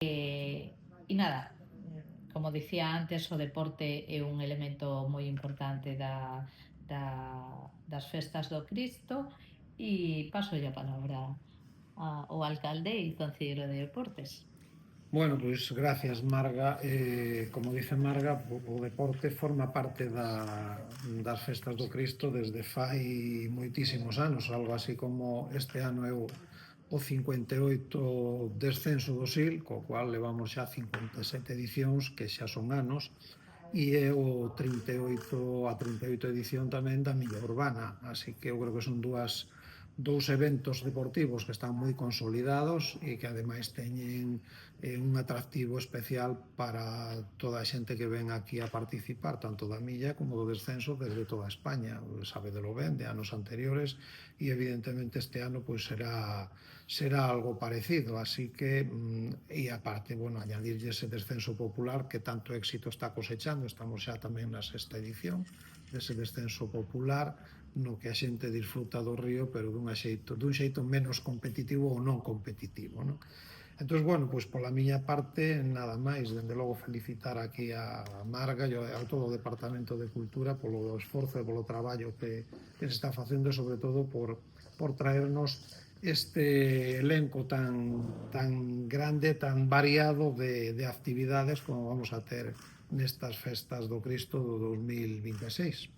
E nada, como dicía antes, o deporte é un elemento moi importante das festas do Cristo e paso a palabra ao alcalde e concelleiro de deportes. Bueno, pois gracias, Marga. Como dice Marga, o deporte forma parte das festas do Cristo desde fai moitísimos anos, algo así como este ano é o 58 descenso do SIL, co cual levamos xa 57 edicións, que xa son anos, e é o 38 a 38 edición tamén da Milla Urbana, así que eu creo que son dous eventos deportivos que están moi consolidados e que ademais teñen un atractivo especial para toda a xente que ven aquí a participar, tanto da milla como do descenso desde toda España, sabedelo ben, de anos anteriores, e evidentemente este ano pois será algo parecido, así que e aparte, bueno, añadirlle ese descenso popular que tanto éxito está cosechando, estamos xa tamén na sexta edición dese descenso popular, no que a xente disfruta do río, pero dun xeito menos competitivo ou non competitivo, non? Entón, bueno, pois pola miña parte, nada máis, dende logo felicitar aquí a Marga e a todo o Departamento de Cultura polo esforzo e polo traballo que se está facendo, sobre todo por traernos este elenco tan grande, tan variado de actividades como vamos a ter nestas festas do Cristo do 2026.